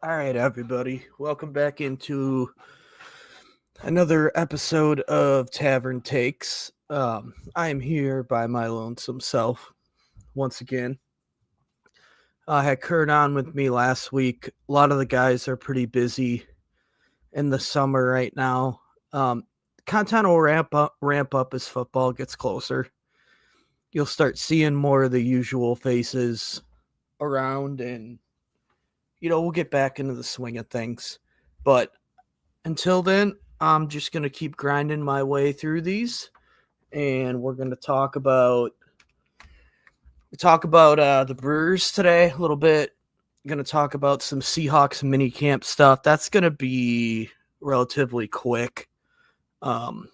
All right, everybody. Welcome back into another episode of Tavern Takes. I am here by my lonesome self once again. I had Kurt on with me last week. A lot of the guys are pretty busy in the summer right now. Um, Content will ramp up as football gets closer. You'll start seeing more of the usual faces around, and we'll get back into the swing of things. But until then, I'm just going to keep grinding my way through these, and we're going to talk about the Brewers today a little bit. I'm going to talk about some Seahawks mini camp stuff. That's going to be relatively quick. Um,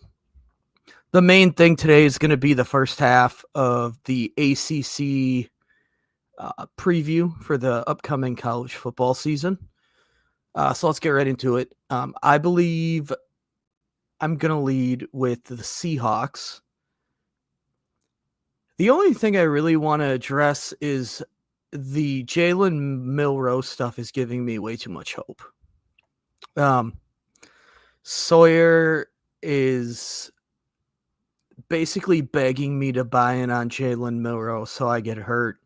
the main thing today is going to be the first half of the ACC preview for the upcoming college football season. So let's get right into it. I believe I'm going to lead with the Seahawks. The only thing I really want to address is the Jalen Milroe stuff is giving me way too much hope. Sawyer is basically begging me to buy in on Jalen Milroe so I get hurt.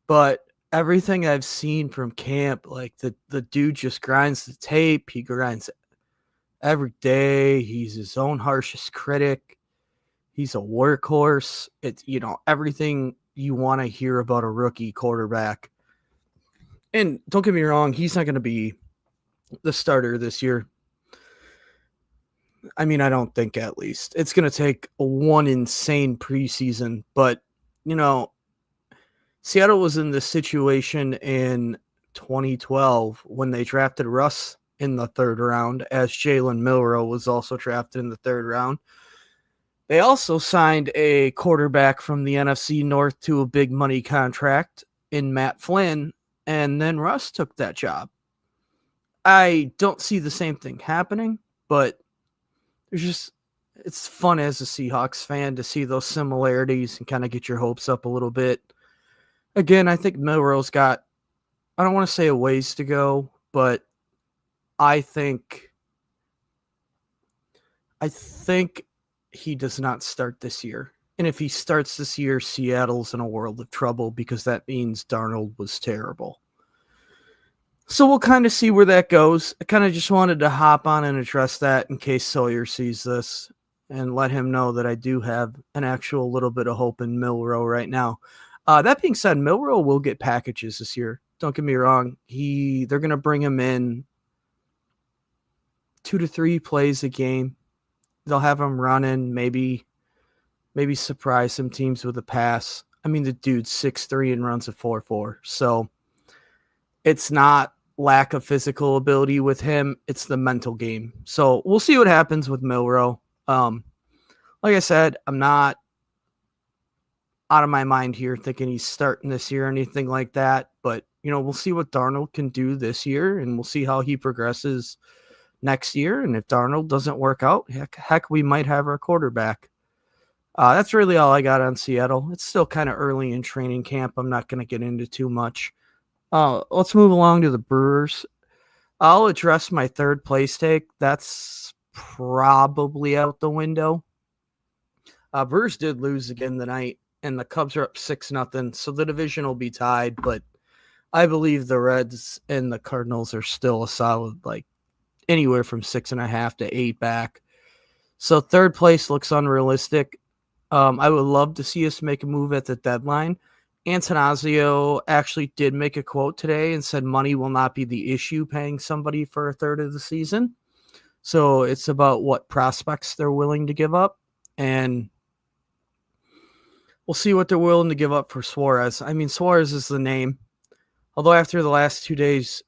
But everything I've seen from camp, like the dude just grinds the tape. He grinds every day. He's his own harshest critic. He's a workhorse. It's, everything you want to hear about a rookie quarterback. And don't get me wrong, he's not going to be the starter this year. I mean, I don't think, at least. It's going to take one insane preseason. But, Seattle was in this situation in 2012 when they drafted Russ in the third round, as Jalen Milroe was also drafted in the third round. They also signed a quarterback from the NFC North to a big money contract in Matt Flynn, and then Russ took that job. I don't see the same thing happening, but it's fun as a Seahawks fan to see those similarities and kind of get your hopes up a little bit. Again, I think Milroe's got, I don't want to say a ways to go, but I think he does not start this year. And if he starts this year, Seattle's in a world of trouble because that means Darnold was terrible. So we'll kind of see where that goes. I kind of just wanted to hop on and address that in case Sawyer sees this and let him know that I do have an actual little bit of hope in Milroe right now. That being said, Milroe will get packages this year. Don't get me wrong. They're going to bring him in 2 to 3 plays a game. They'll have him running, maybe surprise some teams with a pass. I mean, the dude's 6'3" and runs a 4.4. So it's not lack of physical ability with him. It's the mental game. So we'll see what happens with Milroe. Like I said, I'm not out of my mind here thinking he's starting this year or anything like that. But, we'll see what Darnold can do this year, and we'll see how he progresses next year. And if Darnold doesn't work out, heck, we might have our quarterback. That's really all I got on Seattle. It's still kind of early in training camp. I'm not going to get into too much. Let's move along to the Brewers. I'll address my third place take. That's probably out the window. Brewers did lose again tonight, and the Cubs are up 6-0, so the division will be tied. But I believe the Reds and the Cardinals are still a solid, anywhere from 6.5 to 8 back. So third place looks unrealistic. I would love to see us make a move at the deadline. Antanasio actually did make a quote today and said money will not be the issue paying somebody for a third of the season. So it's about what prospects they're willing to give up. And we'll see what they're willing to give up for Suarez. I mean, Suarez is the name. Although after the last 2 days,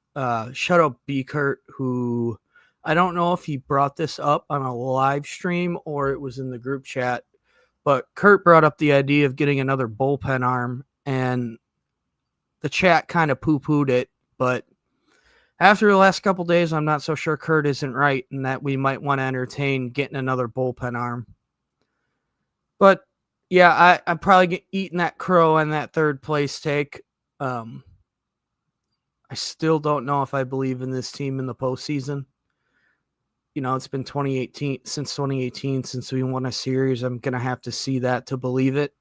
shout out B. Kurt, who I don't know if he brought this up on a live stream or it was in the group chat, but Kurt brought up the idea of getting another bullpen arm, and the chat kind of poo-pooed it. But after the last couple days, I'm not so sure Kurt isn't right and that we might want to entertain getting another bullpen arm. But yeah, I'm probably eating that crow on that third place take. I still don't know if I believe in this team in the postseason. It's been 2018 since we won a series. I'm going to have to see that to believe it.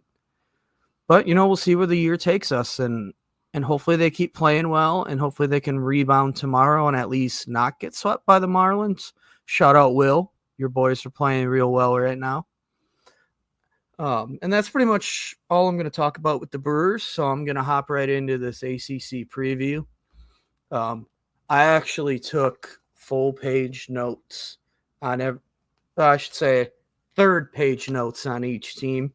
But, we'll see where the year takes us, and hopefully they keep playing well, and hopefully they can rebound tomorrow and at least not get swept by the Marlins. Shout out, Will. Your boys are playing real well right now. And that's pretty much all I'm going to talk about with the Brewers, so I'm going to hop right into this ACC preview. I actually took full-page notes on third-page notes on each team.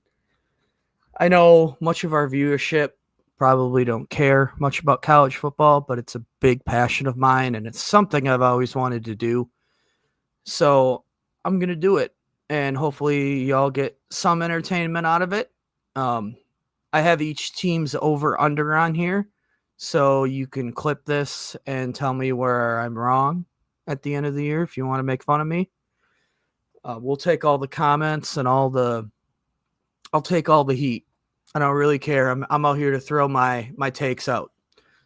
I know much of our viewership probably don't care much about college football, but it's a big passion of mine, and it's something I've always wanted to do. So I'm going to do it, and hopefully y'all get some entertainment out of it. I have each team's over-under on here, so you can clip this and tell me where I'm wrong at the end of the year if you want to make fun of me. We'll take all the comments and I'll take all the heat. I don't really care. I'm out here to throw my takes out.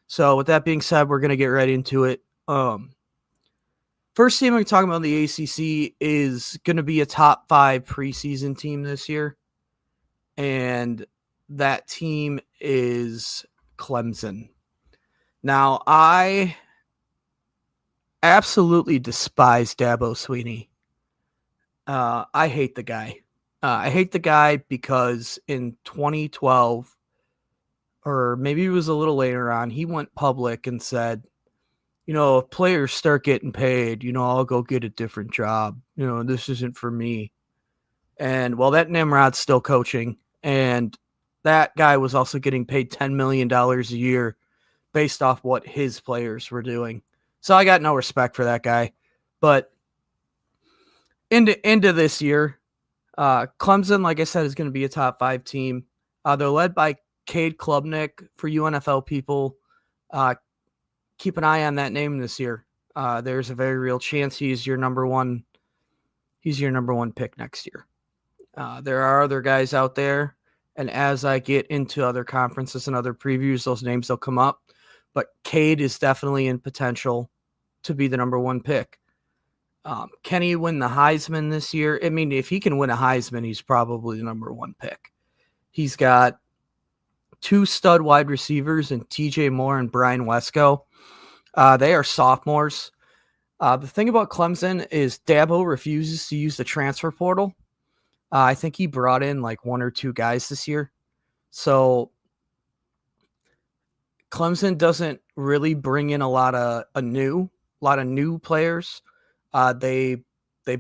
So with that being said, we're going to get right into it. First team I'm talking about in the ACC is going to be a top 5 preseason team this year. And that team is Clemson. Now, I absolutely despise Dabo Swinney. I hate the guy. I hate the guy because in 2012, or maybe it was a little later on, he went public and said, if players start getting paid, I'll go get a different job. This isn't for me. And that Nimrod's still coaching, and that guy was also getting paid $10 million a year based off what his players were doing. So I got no respect for that guy. But into this year, Clemson, like I said, is going to be a top 5 team. They're led by Cade Klubnik. For you NFL people, keep an eye on that name this year. There's a very real chance he's your number one pick next year. There are other guys out there, and as I get into other conferences and other previews, those names will come up. But Cade is definitely in potential to be the number 1 pick. Can he win the Heisman this year? I mean, if he can win a Heisman, he's probably the number 1 pick. He's got 2 stud wide receivers in TJ Moore and Brian Wesco. They are sophomores. The thing about Clemson is Dabo refuses to use the transfer portal. I think he brought in like 1 or 2 guys this year. So Clemson doesn't really bring in a lot of new players. They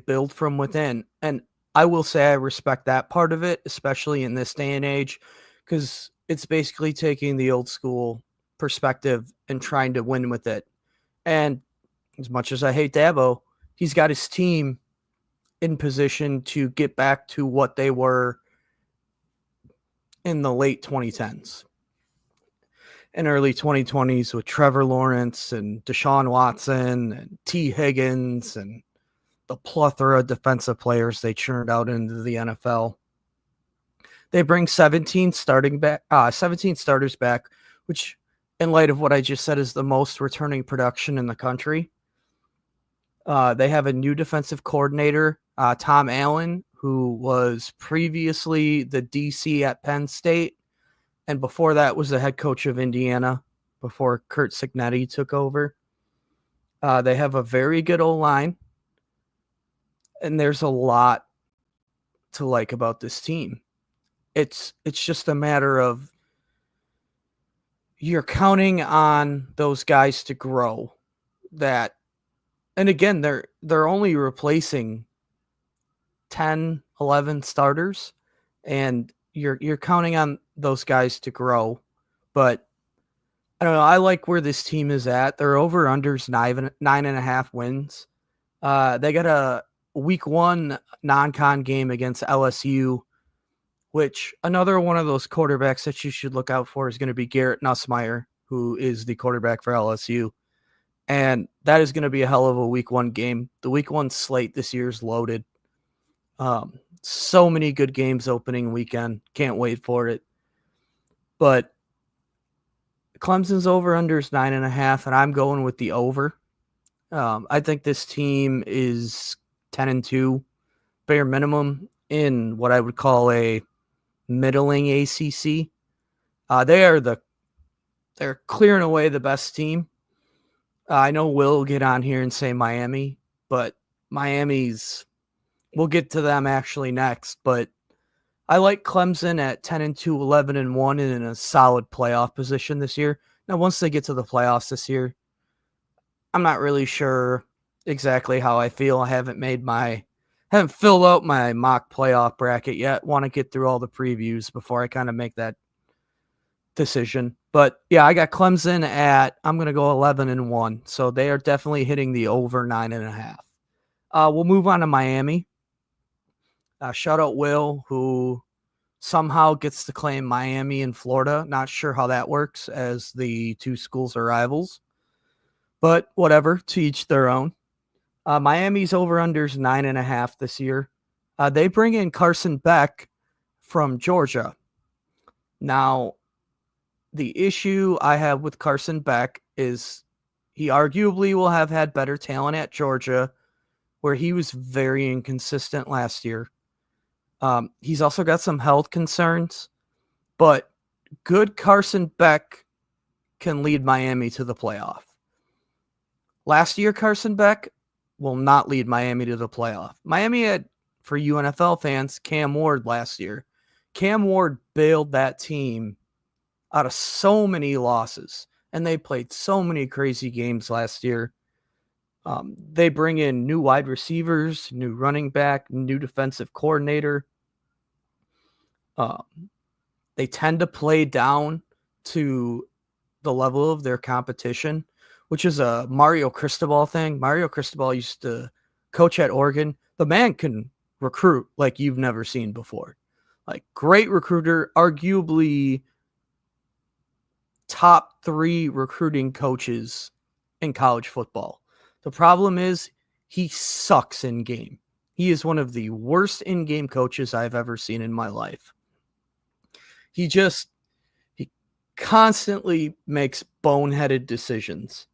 build from within, and I will say I respect that part of it, especially in this day and age, because it's basically taking the old school perspective and trying to win with it. And as much as I hate Dabo, he's got his team in position to get back to what they were in the late 2010s and early 2020s with Trevor Lawrence and Deshaun Watson and T. Higgins and the plethora of defensive players they churned out into the NFL. They bring 17 starters back, which in light of what I just said is the most returning production in the country. They have a new defensive coordinator, Tom Allen, who was previously the DC at Penn State. And before that was the head coach of Indiana before Kurt Cignetti took over. They have a very good O-line. And there's a lot to like about this team. It's just a matter of you're counting on those guys to grow. And again, they're only replacing 10, 11 starters, and you're counting on those guys to grow. But I don't know. I like where this team is at. Their over-under's 9.5 wins. They got a week 1 non-con game against LSU, which another one of those quarterbacks that you should look out for is going to be Garrett Nussmeier, who is the quarterback for LSU. And that is going to be a hell of a week 1 game. The week 1 slate this year is loaded. So many good games opening weekend. Can't wait for it. But Clemson's over-under is 9.5, and I'm going with the over. I think this team is 10-2, bare minimum, in what I would call a middling ACC. They're clearing away the best team. I know we'll get on here and say Miami, but we'll get to them actually next. But I like Clemson at 10-2, 11-1, and in a solid playoff position this year. Now, once they get to the playoffs this year, I'm not really sure exactly how I feel. I haven't filled out my mock playoff bracket yet. Want to get through all the previews before I kind of make that decision. But yeah, I got Clemson I'm going to go 11-1. So they are definitely hitting the over 9.5. We'll move on to Miami. Shout out Will, who somehow gets to claim Miami and Florida. Not sure how that works, as the two schools are rivals. But whatever, to each their own. Miami's over-unders 9.5 this year. They bring in Carson Beck from Georgia. Now, the issue I have with Carson Beck is he arguably will have had better talent at Georgia, where he was very inconsistent last year. He's also got some health concerns, but good Carson Beck can lead Miami to the playoff. Last year, Carson Beck will not lead Miami to the playoff. Miami had, for you NFL fans, Cam Ward last year. Cam Ward bailed that team out of so many losses, and they played so many crazy games last year. They bring in new wide receivers, new running back, new defensive coordinator. They tend to play down to the level of their competition, which is a Mario Cristobal thing. Mario Cristobal used to coach at Oregon. The man can recruit like you've never seen before. Like, great recruiter, arguably top 3 recruiting coaches in college football. The problem is he sucks in game. He is one of the worst in-game coaches I've ever seen in my life. He constantly makes boneheaded decisions.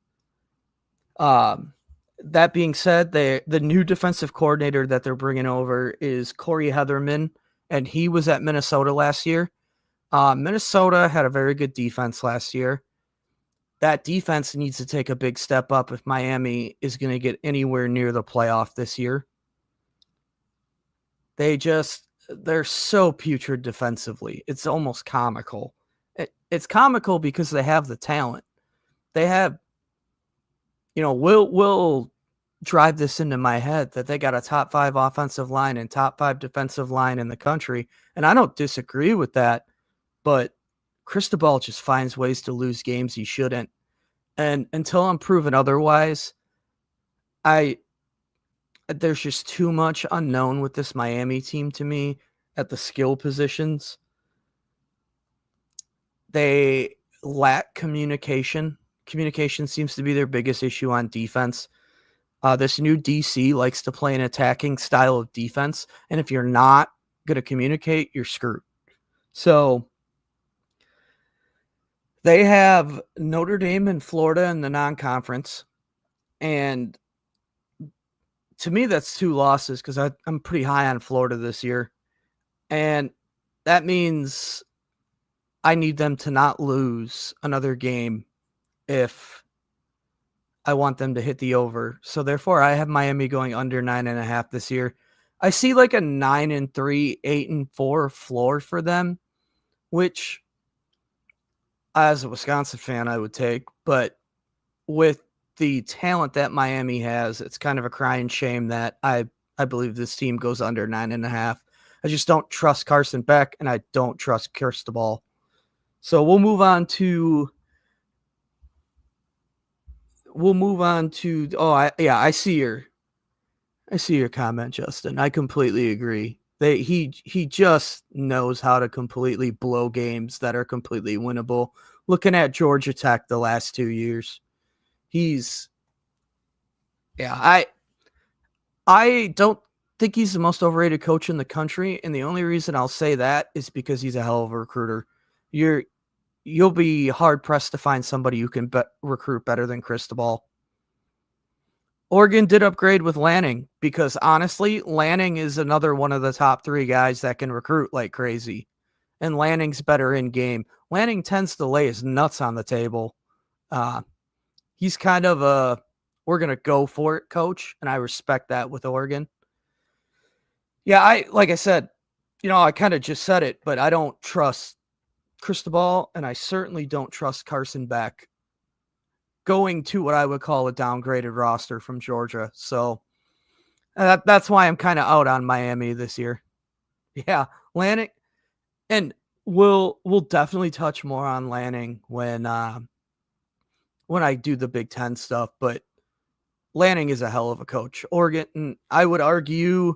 That being said, the new defensive coordinator that they're bringing over is Corey Heatherman, and he was at Minnesota last year. Minnesota had a very good defense last year. That defense needs to take a big step up if Miami is going to get anywhere near the playoff this year. They're so putrid defensively. It's almost comical. It's comical because they have the talent. They have, we'll drive this into my head that they got a top 5 offensive line and top 5 defensive line in the country. And I don't disagree with that, but Cristobal just finds ways to lose games he shouldn't. And until I'm proven otherwise, there's just too much unknown with this Miami team to me at the skill positions. They lack communication. Communication seems to be their biggest issue on defense. This new DC likes to play an attacking style of defense, and if you're not going to communicate, you're screwed. So they have Notre Dame and Florida in the non-conference, and to me, that's 2 losses because I'm pretty high on Florida this year. And that means I need them to not lose another game if I want them to hit the over. So therefore, I have Miami going under 9.5 this year. I see like a 9-3, 8-4 floor for them, which as a Wisconsin fan, I would take. But with the talent that Miami has, it's kind of a crying shame that I believe this team goes under 9.5. I just don't trust Carson Beck, and I don't trust Cristobal. So we'll move on to I see your comment, Justin. I completely agree. He just knows how to completely blow games that are completely winnable. Looking at Georgia Tech the last 2 years, I don't think he's the most overrated coach in the country, and the only reason I'll say that is because he's a hell of a recruiter. You you'll be hard pressed to find somebody who can recruit better than Cristobal. Oregon did upgrade with Lanning because honestly, Lanning is another one of the top 3 guys that can recruit like crazy. And Lanning's better in game. Lanning tends to lay his nuts on the table. He's kind of a we're going to go for it coach, and I respect that with Oregon. Yeah, like I said, I kind of just said it, but I don't trust Cristobal, and I certainly don't trust Carson Beck going to what I would call a downgraded roster from Georgia. So that's why I'm kind of out on Miami this year. Yeah, Lanning, and we'll definitely touch more on Lanning when I do the Big Ten stuff. But Lanning is a hell of a coach. Oregon, and I would argue,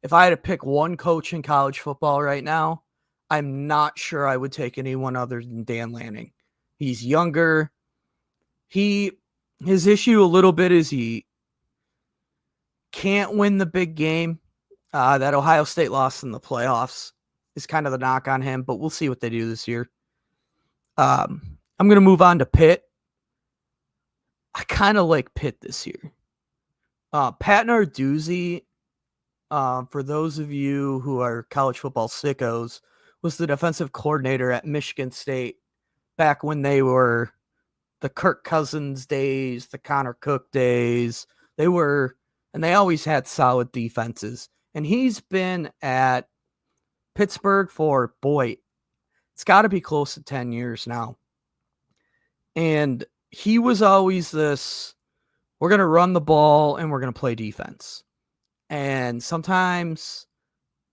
if I had to pick one coach in college football right now, I'm not sure I would take anyone other than Dan Lanning. He's younger. His issue a little bit is he can't win the big game. That Ohio State loss in the playoffs is kind of the knock on him, but we'll see what they do this year. I'm going to move on to Pitt. I kind of like Pitt this year. Pat Narduzzi, for those of you who are college football sickos, was the defensive coordinator at Michigan State back when they were the Kirk Cousins days, the Connor Cook days. They always had solid defenses. And he's been at Pittsburgh for, it's got to be close to 10 years now. And he was always this, we're going to run the ball and we're going to play defense. And sometimes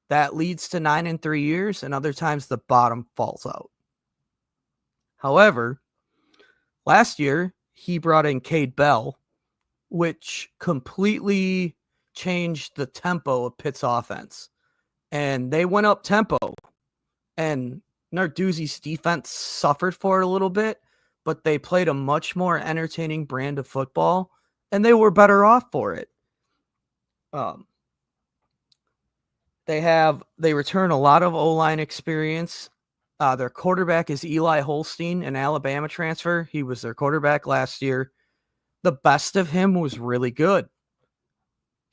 that leads to 9-3 years, and other times the bottom falls out. However, last year he brought in Cade Bell, which completely changed the tempo of Pitt's offense. And they went up tempo, and Narduzzi's defense suffered for it a little bit, but they played a much more entertaining brand of football, and they were better off for it. They return a lot of O-line experience. Their quarterback is Eli Holstein, an Alabama transfer. He was their quarterback last year. The best of him was really good.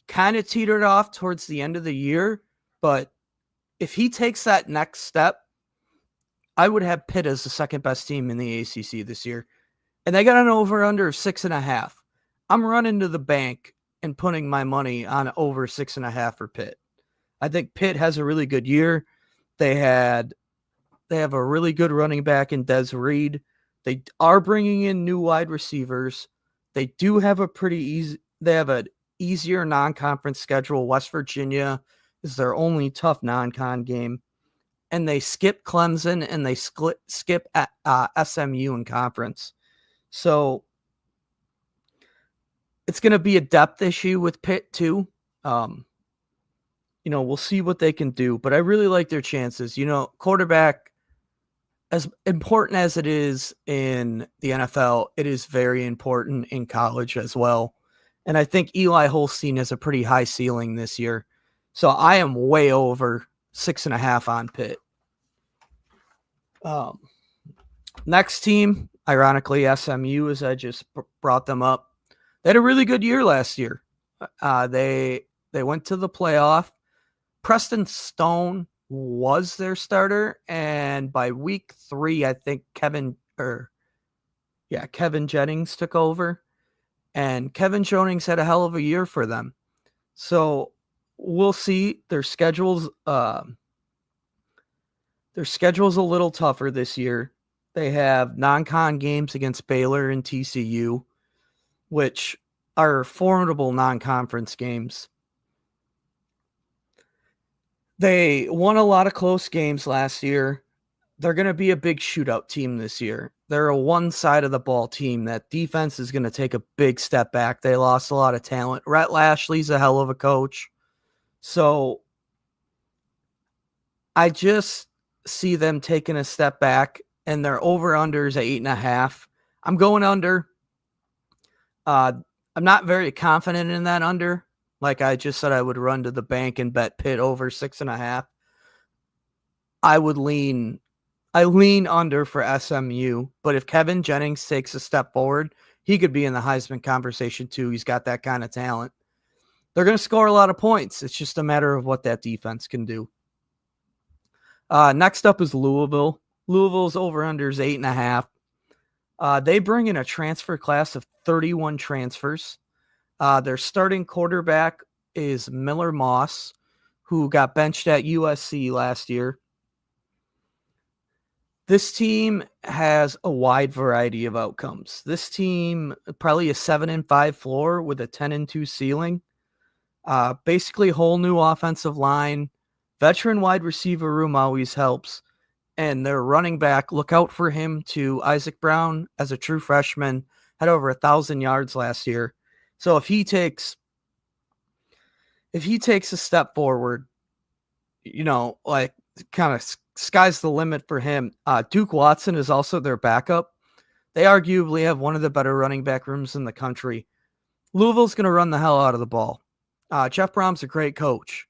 Kind of teetered off towards the end of the year, but if he takes that next step, I would have Pitt as the second best team in the ACC this year. And they got an over-under of 6.5. I'm running to the bank and putting my money on over 6.5 for Pitt. I think Pitt has a really good year. They have a really good running back in Des Reed. They are bringing in new wide receivers. They do have an easier non-conference schedule. West Virginia is their only tough non-con game. And they skip Clemson and they skip SMU in conference. So it's going to be a depth issue with Pitt too. We'll see what they can do, but I really like their chances. Quarterback, as important as it is in the NFL, it is very important in college as well. And I think Eli Holstein has a pretty high ceiling this year. So I am way over 6.5 on Pitt. Next team, ironically, SMU, as I just brought them up. They had a really good year last year. They went to the playoff. Preston Stone was their starter, and by week 3, I think Kevin Jennings took over, and Kevin Jennings had a hell of a year for them. So we'll see. Their schedule's a little tougher this year. They have non-con games against Baylor and TCU, which are formidable non-conference games. They won a lot of close games last year. They're going to be a big shootout team this year. They're a one-side-of-the-ball team. That defense is going to take a big step back. They lost a lot of talent. Rhett Lashley's a hell of a coach. So I just see them taking a step back, and their over-under is at 8.5. I'm going under. I'm not very confident in that under. Like I just said, I would run to the bank and bet Pitt over 6.5. I would lean I lean under for SMU, but if Kevin Jennings takes a step forward, he could be in the Heisman conversation too. He's got that kind of talent. They're going to score a lot of points. It's just a matter of what that defense can do. Next up is Louisville. Louisville's over-under is 8.5. They bring in a transfer class of 31 transfers. Their starting quarterback is Miller Moss, who got benched at USC last year. This team has a wide variety of outcomes. This team probably a 7-5 floor with a 10-2 ceiling. Basically, whole new offensive line. Veteran wide receiver room always helps. And their running back, look out for him to Isaac Brown as a true freshman, had over 1,000 yards last year. So if he takes a step forward, like kind of sky's the limit for him. Duke Watson is also their backup. They arguably have one of the better running back rooms in the country. Louisville's going to run the hell out of the ball. Jeff Brom's a great coach.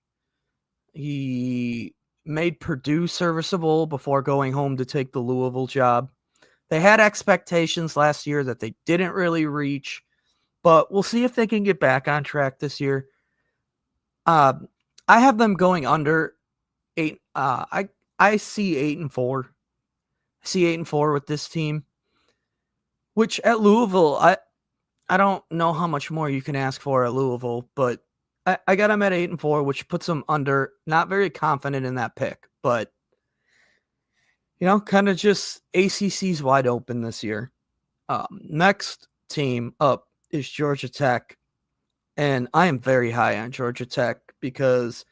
He made Purdue serviceable before going home to take the Louisville job. They had expectations last year that they didn't really reach, but we'll see if they can get back on track this year. I have them going under 8. I see 8-4. I see 8-4 with this team, which at Louisville, I don't know how much more you can ask for at Louisville, but I got them at 8-4, which puts them under. Not very confident in that pick, but kind of just ACC's wide open this year. Next team up is Georgia Tech, and I am very high on Georgia Tech because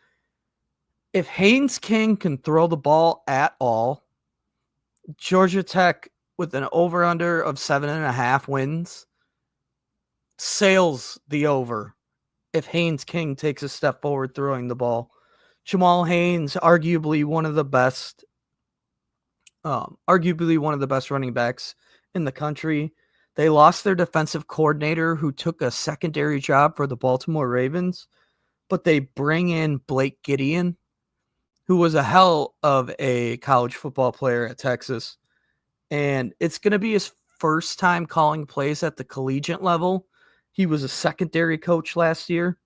if Haynes King can throw the ball at all, Georgia Tech with an over-under of 7.5 wins sails the over. If Haynes King takes a step forward throwing the ball, Jamal Haynes, arguably one of the best running backs in the country. They lost their defensive coordinator who took a secondary job for the Baltimore Ravens, but they bring in Blake Gideon, who was a hell of a college football player at Texas. And it's going to be his first time calling plays at the collegiate level. He was a secondary coach last year.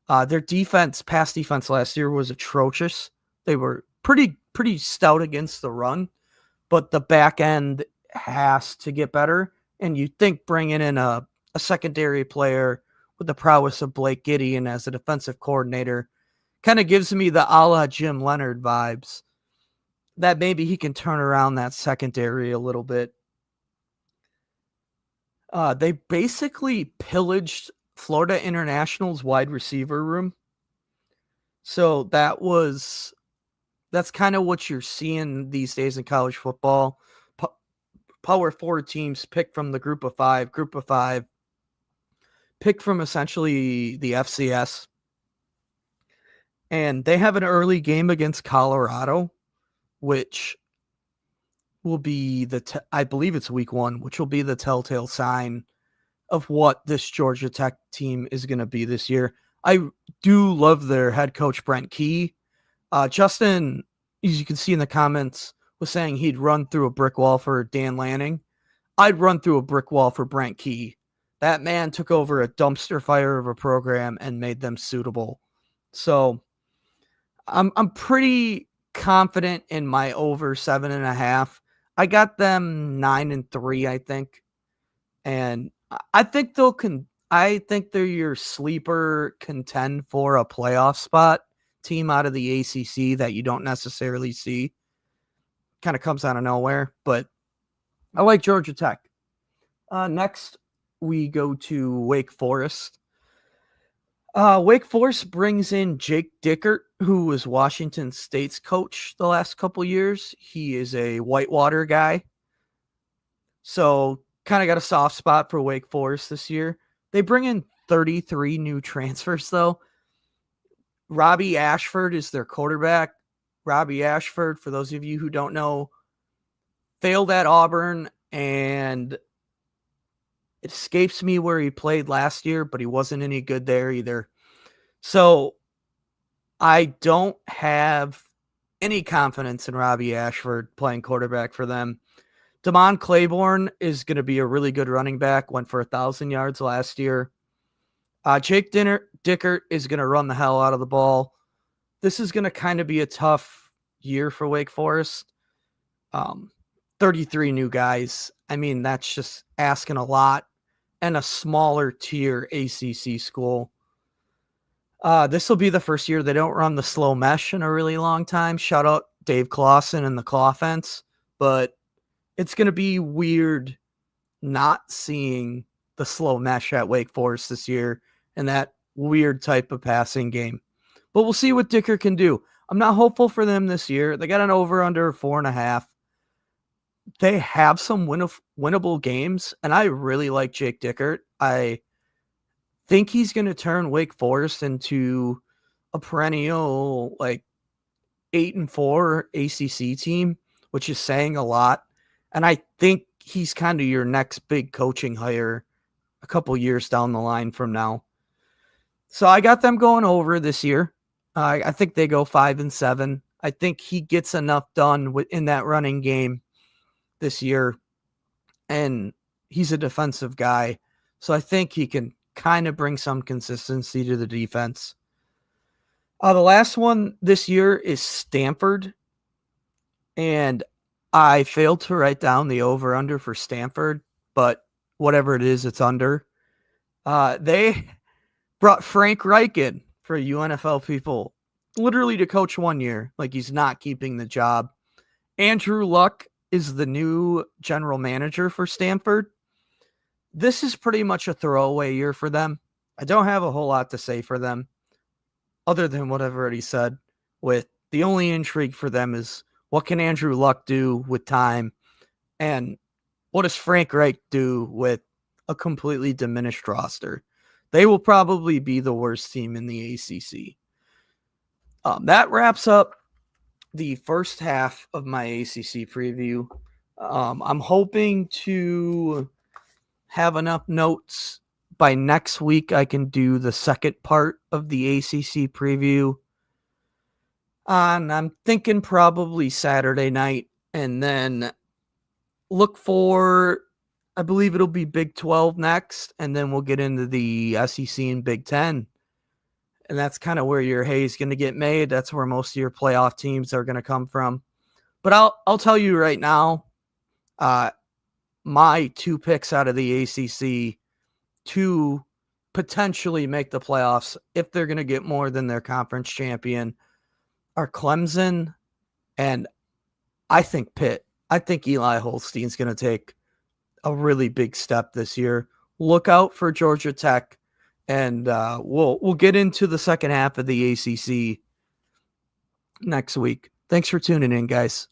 Their pass defense last year was atrocious. They were pretty stout against the run, but the back end has to get better. And you think bringing in a secondary player with the prowess of Blake Gideon as a defensive coordinator kind of gives me the a la Jim Leonard vibes that maybe he can turn around that secondary a little bit. They basically pillaged Florida International's wide receiver room. So that's kind of what you're seeing these days in college football. Power 4 teams pick from the group of five, pick from essentially the FCS. And they have an early game against Colorado, which will be I believe it's week 1, which will be the telltale sign of what this Georgia Tech team is going to be this year. I do love their head coach, Brent Key. Justin, as you can see in the comments, was saying he'd run through a brick wall for Dan Lanning. I'd run through a brick wall for Brent Key. That man took over a dumpster fire of a program and made them suitable. So I'm pretty confident in my over 7.5. I got them 9-3, I think. And I think they're your sleeper contend for a playoff spot team out of the ACC that you don't necessarily see. Kind of comes out of nowhere, but I like Georgia Tech. Next, we go to Wake Forest. Wake Forest brings in Jake Dickert, who was Washington State's coach the last couple years. He is a Whitewater guy. So kind of got a soft spot for Wake Forest this year. They bring in 33 new transfers, though. Robbie Ashford is their quarterback. Robbie Ashford, for those of you who don't know, failed at Auburn, and it escapes me where he played last year, but he wasn't any good there either. So I don't have any confidence in Robbie Ashford playing quarterback for them. Damon Claiborne is going to be a really good running back, went for 1,000 yards last year. Jake Dickert is going to run the hell out of the ball. This is going to kind of be a tough year for Wake Forest. 33 new guys. I mean, that's just asking a lot, and a smaller tier ACC school. This will be the first year they don't run the slow mesh in a really long time. Shout out Dave Clawson and the Claw Fence. But it's going to be weird not seeing the slow mesh at Wake Forest this year and that weird type of passing game. But we'll see what Dicker can do. I'm not hopeful for them this year. They got an over-under 4.5. They have some winnable games, and I really like Jake Dickert. I think he's going to turn Wake Forest into a perennial 8-4 ACC team, which is saying a lot. And I think he's kind of your next big coaching hire a couple years down the line from now. So I got them going over this year. I think they go 5-7. I think he gets enough done in that running game this year. And he's a defensive guy. So I think he can kind of bring some consistency to the defense. The last one this year is Stanford. And I failed to write down the over-under for Stanford, but whatever it is, it's under. They brought Frank Reich in for UNFL people, literally to coach 1 year. Like, he's not keeping the job. Andrew Luck is the new general manager for Stanford. This is pretty much a throwaway year for them. I don't have a whole lot to say for them other than what I've already said. With the only intrigue for them is, what can Andrew Luck do with time? And what does Frank Reich do with a completely diminished roster? They will probably be the worst team in the ACC. That wraps up the first half of my ACC preview. I'm hoping to have enough notes by next week. I can do the second part of the ACC preview. And I'm thinking probably Saturday night, and then look for, I believe it'll be Big 12 next, and then we'll get into the SEC and Big 10. And that's kind of where your hay is going to get made. That's where most of your playoff teams are going to come from. But I'll tell you right now, my 2 picks out of the ACC to potentially make the playoffs, if they're going to get more than their conference champion, are Clemson and I think Pitt. I think Eli Holstein's going to take a really big step this year. Look out for Georgia Tech, and we'll get into the second half of the ACC next week. Thanks for tuning in, guys.